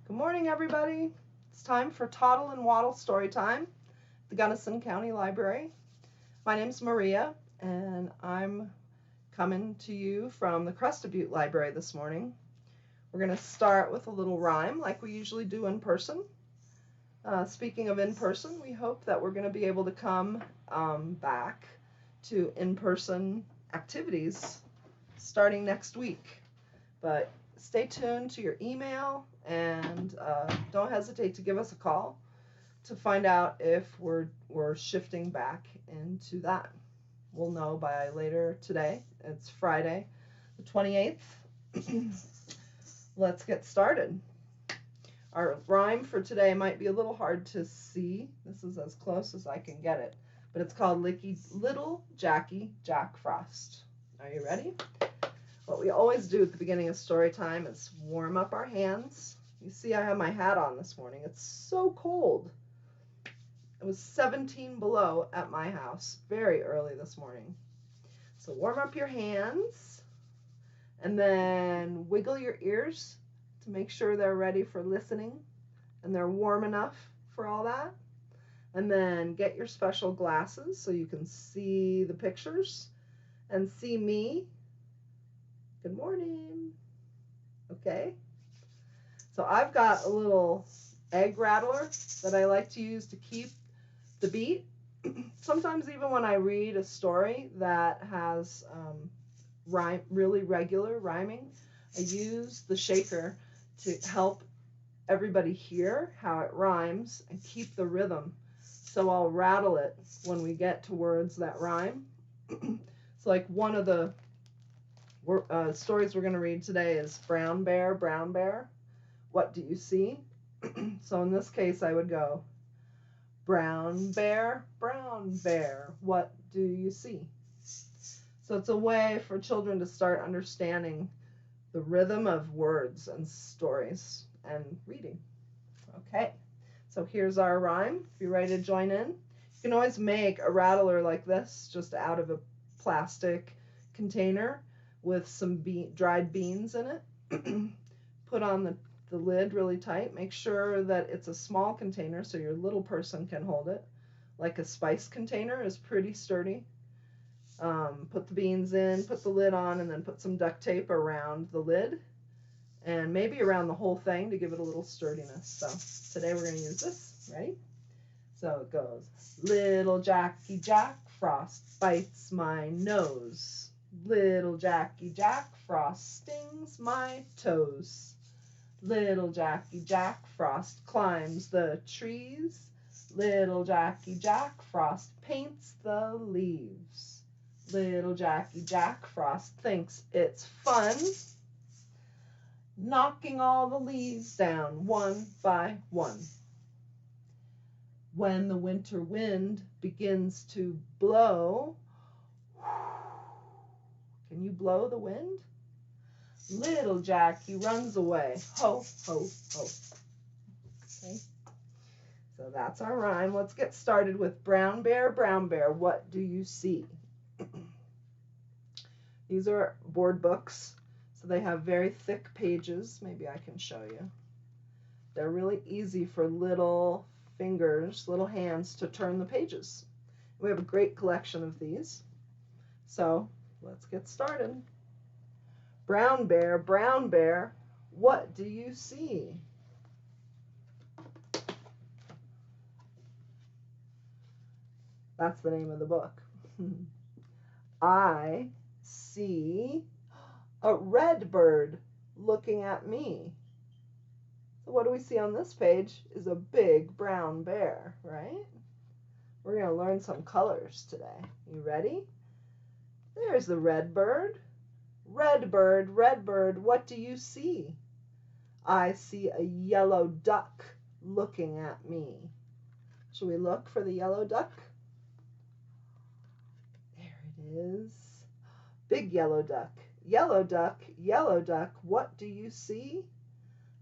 Good morning, everybody. It's time for Toddle and Waddle Storytime at the Gunnison County Library. My name's Maria, and I'm coming to you from the Crested Butte Library this morning. We're going to start with a little rhyme like we usually do in person. Speaking of in person, we hope that we're going to be able to come back to in-person activities starting next week. But stay tuned to your email and don't hesitate to give us a call to find out if we're shifting back into that. We'll know by later today. It's Friday the 28th. Let's get started. Our rhyme for today might be a little hard to see. This is as close as I can get it. But it's called Little Jackie Jack Frost. Are you ready? What we always do at the beginning of story time is warm up our hands. You see I have my hat on this morning. It's so cold. It was 17 below at my house very early this morning. So warm up your hands and then wiggle your ears to make sure they're ready for listening and they're warm enough for all that. And then get your special glasses so you can see the pictures and see me. Good morning. Okay. So I've got a little egg rattler that I like to use to keep the beat. Sometimes even when I read a story that has really regular rhyming, I use the shaker to help everybody hear how it rhymes and keep the rhythm. So I'll rattle it when we get to words that rhyme. So like one of the stories we're going to read today is Brown Bear, what do you see? So in this case I would go, Brown Bear, what do you see? So it's a way for children to start understanding the rhythm of words and stories and reading. Okay, so here's our rhyme. If you're ready to join in, you can always make a rattler like this just out of a plastic container with some dried beans in it. Put on the lid really tight. Make sure that it's a small container so your little person can hold it. Like a spice container is pretty sturdy. Put the beans in, put the lid on, and then put some duct tape around the lid and maybe around the whole thing to give it a little sturdiness. So today we're going to use this. Ready? So it goes, Little Jackie Jack Frost bites my nose. Little Jackie Jack Frost stings my toes. Little Jackie Jack Frost climbs the trees. Little Jackie Jack Frost paints the leaves. Little Jackie Jack Frost thinks it's fun, knocking all the leaves down one by one. When the winter wind begins to blow, can you blow the wind? Little Jackie runs away. Ho, ho, ho. Okay. So that's our rhyme. Let's get started with Brown Bear, what do you see? These are board books, so they have very thick pages. Maybe I can show you. They're really easy for little fingers, little hands to turn the pages. We have a great collection of these. So let's get started. Brown Bear, what do you see? That's the name of the book. I see a red bird looking at me. So what do we see on this page is a big brown bear, right? We're going to learn some colors today. You ready? There's the red bird. Red bird, what do you see? I see a yellow duck looking at me. Should we look for the yellow duck? There it is. Big yellow duck. Yellow duck, what do you see?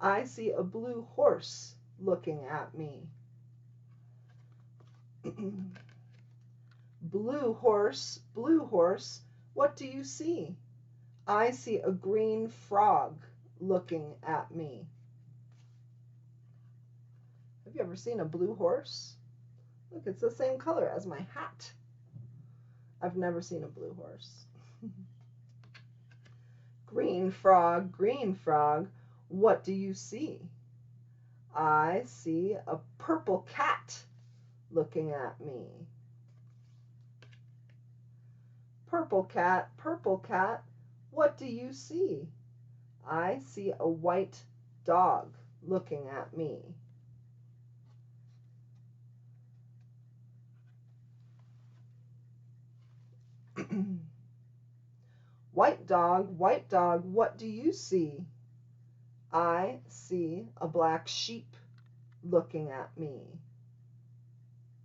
I see a blue horse looking at me. Blue horse, what do you see? I see a green frog looking at me. Have you ever seen a blue horse? Look, it's the same color as my hat. I've never seen a blue horse. Green frog, what do you see? I see a purple cat looking at me. Purple cat, what do you see? I see a white dog looking at me. White dog, what do you see? I see a black sheep looking at me.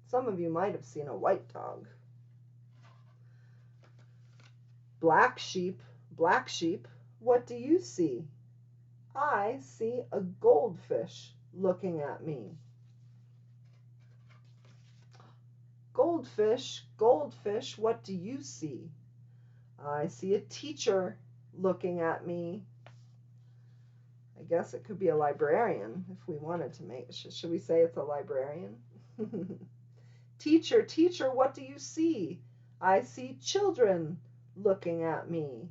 Some of you might have seen a white dog. Black sheep, what do you see? I see a goldfish looking at me. Goldfish, what do you see? I see a teacher looking at me. I guess it could be a librarian if we wanted to make, should we say it's a librarian? Teacher, what do you see? I see children looking at me.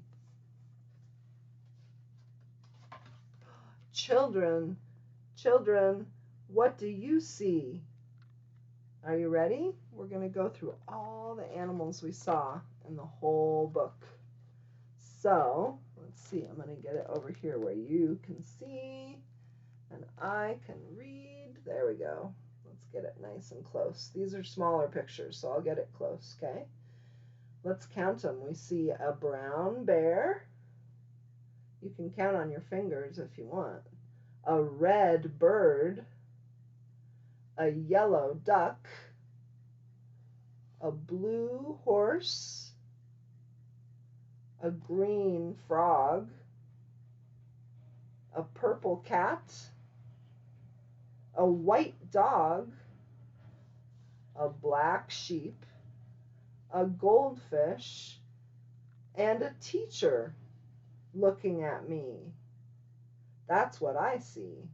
Children, what do you see? Are you ready? We're going to go through all the animals we saw in the whole book. So, let's see. I'm going to get it over here where you can see and I can read. There we go. Let's get it nice and close. These are smaller pictures, so I'll get it close, okay? Let's count them. We see a brown bear. You can count on your fingers if you want. A red bird. A yellow duck. A blue horse. A green frog. A purple cat. A white dog. A black sheep. A goldfish, and a teacher looking at me. That's what I see.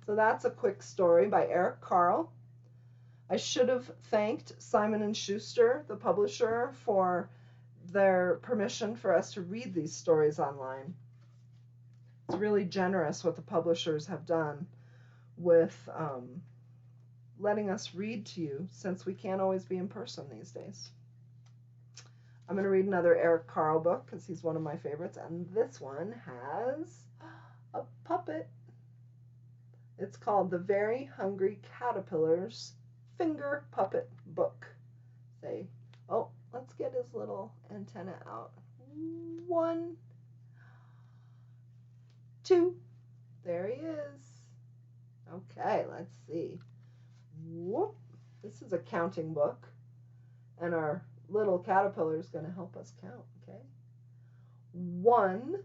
So that's a quick story by Eric Carle. I should have thanked Simon & Schuster, the publisher, for their permission for us to read these stories online. It's really generous what the publishers have done with letting us read to you, since we can't always be in person these days. I'm going to read another Eric Carle book because he's one of my favorites, and this one has a puppet. It's called The Very Hungry Caterpillar's Finger Puppet Book. Say, oh, let's get his little antenna out. 1, 2, there he is. Okay, let's see. Whoop. This is a counting book, and our little caterpillar is going to help us count, okay? 1,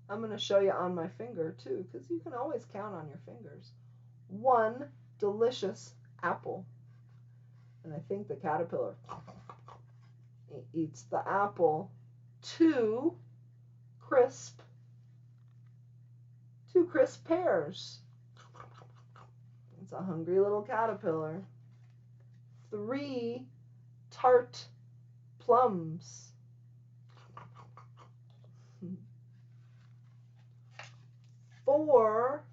I'm going to show you on my finger too, because you can always count on your fingers. 1 delicious apple. And I think the caterpillar eats the apple. 2 crisp pears. It's a hungry little caterpillar. 3 tart plums. 4,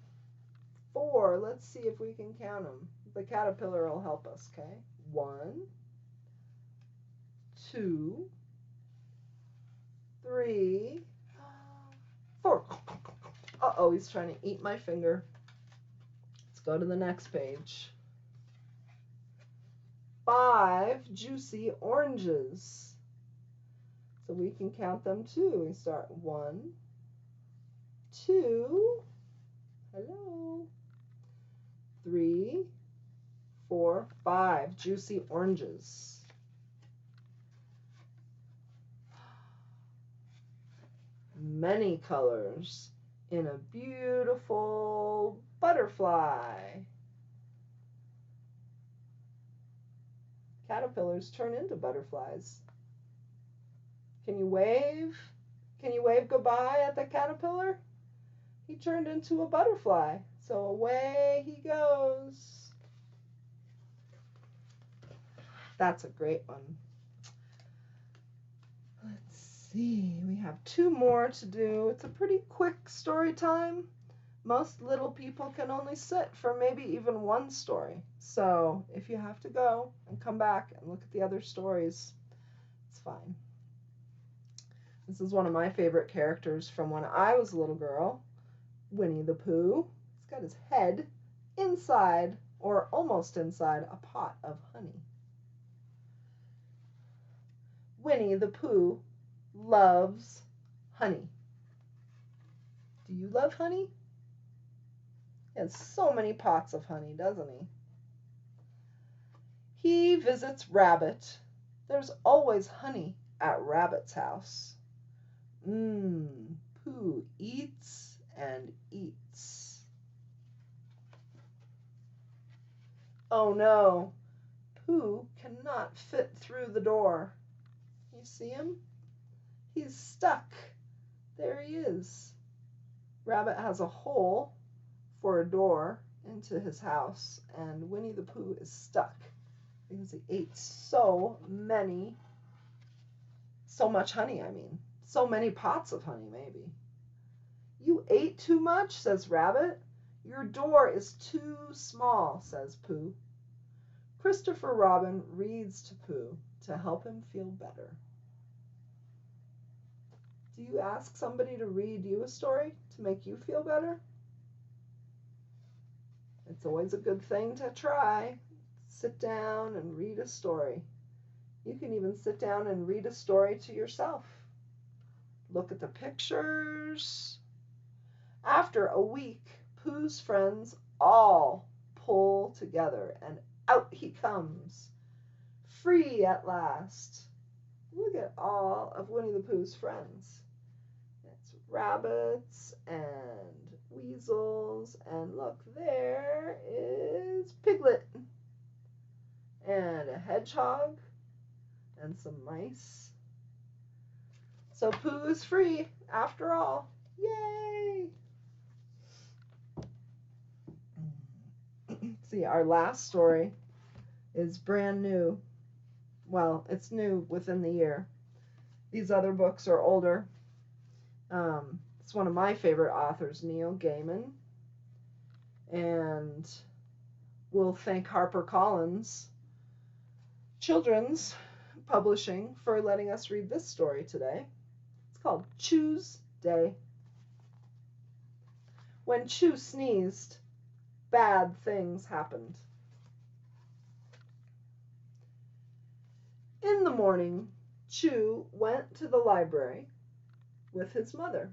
let's see if we can count them. The caterpillar will help us, okay? 1, 2, 3, 4. Uh-oh, he's trying to eat my finger. Let's go to the next page. 5 juicy oranges. So we can count them too. We start 1, 2, hello, 3, 4, 5 juicy oranges. Many colors in a beautiful butterfly. Caterpillars turn into butterflies. Can you wave? Can you wave goodbye at the caterpillar? he turned into a butterfly. So away he goes. That's a great one. Let's see, we have 2 more to do. It's a pretty quick story time. Most little people can only sit for maybe even 1 story. So if you have to go and come back and look at the other stories, it's fine. This is one of my favorite characters from when I was a little girl, Winnie the Pooh. He's got his head inside, or almost inside, a pot of honey. Winnie the Pooh loves honey. Do you love honey? He has so many pots of honey, doesn't he? He visits Rabbit. There's always honey at Rabbit's house. Pooh eats and eats. Oh no, Pooh cannot fit through the door. You see him? He's stuck. There he is. Rabbit has a hole for a door into his house, and Winnie the Pooh is stuck because he ate so much honey, so many pots of honey, maybe. You ate too much, says Rabbit. Your door is too small, says Pooh. Christopher Robin reads to Pooh to help him feel better. Do you ask somebody to read you a story to make you feel better? It's always a good thing to try. Sit down and read a story. You can even sit down and read a story to yourself. Look at the pictures. After a week, Pooh's friends all pull together, and out he comes, free at last. Look at all of Winnie the Pooh's friends. It's rabbits and weasels, and look, there is Piglet, and a hedgehog, and some mice. So Pooh is free after all. Yay! See, our last story is brand new. Well, it's new within the year. These other books are older. It's one of my favorite authors, Neil Gaiman. And we'll thank HarperCollins Children's Publishing for letting us read this story today. It's called Choo's Day. When Choo sneezed, bad things happened. In the morning, Choo went to the library with his mother.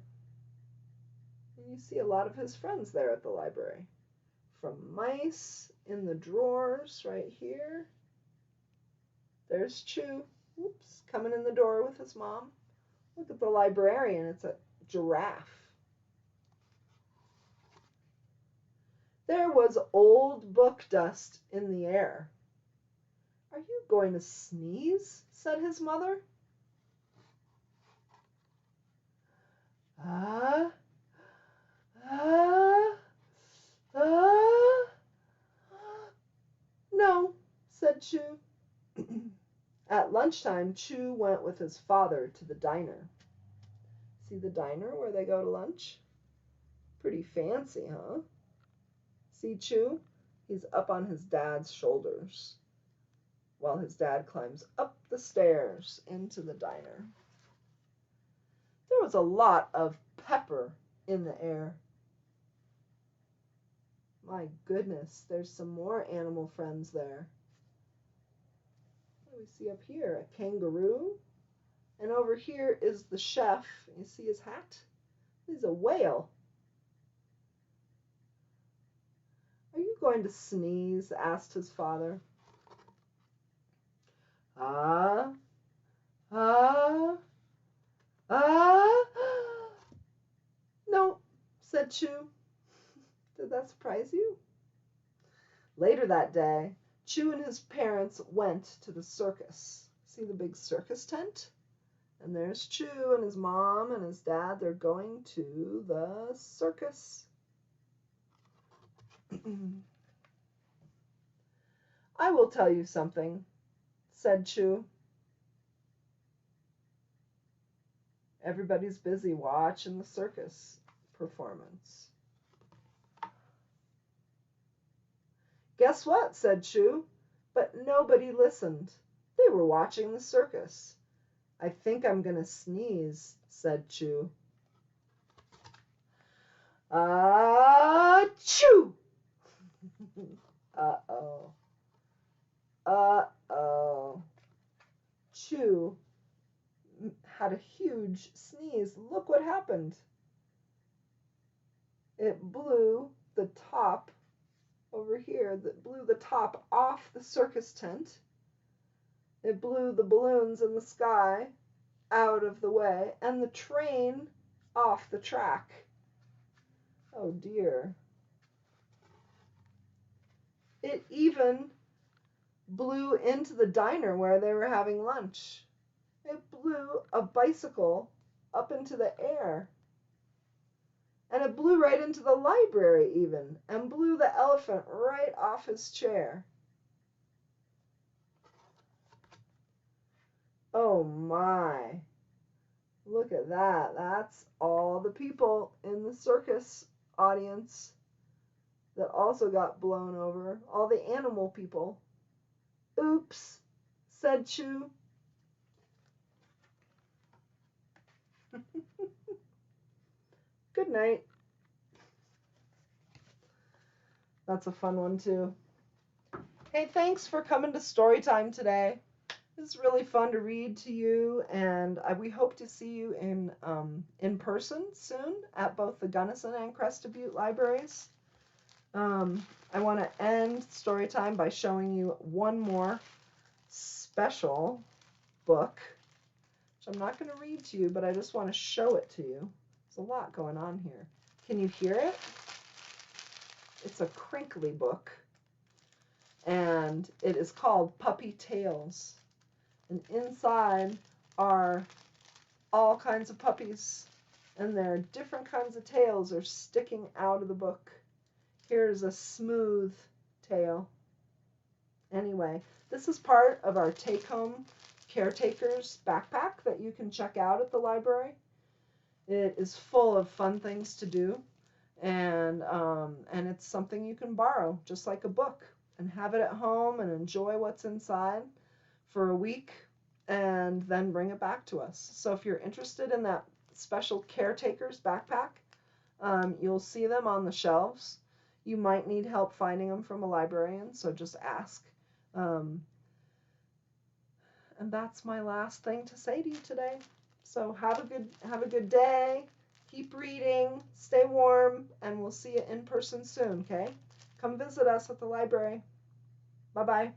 And you see a lot of his friends there at the library. From mice in the drawers right here. There's Choo, coming in the door with his mom. Look at the librarian, it's a giraffe. There was old book dust in the air. Are you going to sneeze? Said his mother. No, said Choo. At lunchtime, Choo went with his father to the diner. See the diner where they go to lunch? Pretty fancy, huh? See Choo? He's up on his dad's shoulders while his dad climbs up the stairs into the diner. There was a lot of pepper in the air. My goodness, there's some more animal friends there. What do we see up here? A kangaroo. And over here is the chef. You see his hat? He's a whale. Are you going to sneeze? Asked his father. No, said Choo. Did that surprise you? Later that day, Choo and his parents went to the circus. See the big circus tent? And there's Chew and his mom and his dad. They're going to the circus. I will tell you something, said Chew. Everybody's busy watching the circus performance. Guess what, said Chew, but nobody listened. They were watching the circus. I think I'm going to sneeze, said Chew. Chew! Uh-oh. Uh-oh. Chew had a huge sneeze. Look what happened. It blew the top over here, that blew the top off the circus tent. It blew the balloons in the sky out of the way, and the train off the track. Oh dear. It even blew into the diner where they were having lunch. It blew a bicycle up into the air. And it blew right into the library even, and blew the elephant right off his chair. Oh my. Look at that. That's all the people in the circus audience that also got blown over. All the animal people. Oops, said Chew. Good night. That's a fun one too. Hey, thanks for coming to Storytime today. It's really fun to read to you, and we hope to see you in person soon at both the Gunnison and Crested Butte libraries. I want to end Storytime by showing you one more special book, which I'm not going to read to you, but I just want to show it to you. There's a lot going on here. Can you hear it? It's a crinkly book, and it is called Puppy Tales. And inside are all kinds of puppies, and their different kinds of tails are sticking out of the book. Here's a smooth tail. Anyway, this is part of our take-home caretakers backpack that you can check out at the library. It is full of fun things to do, and it's something you can borrow, just like a book, and have it at home and enjoy what's inside for a week and then bring it back to us. So if you're interested in that special caretakers backpack, you'll see them on the shelves. You might need help finding them from a librarian, so just ask. And that's my last thing to say to you today. So have a good day. Keep reading, stay warm, and we'll see you in person soon, okay? Come visit us at the library. Bye-bye.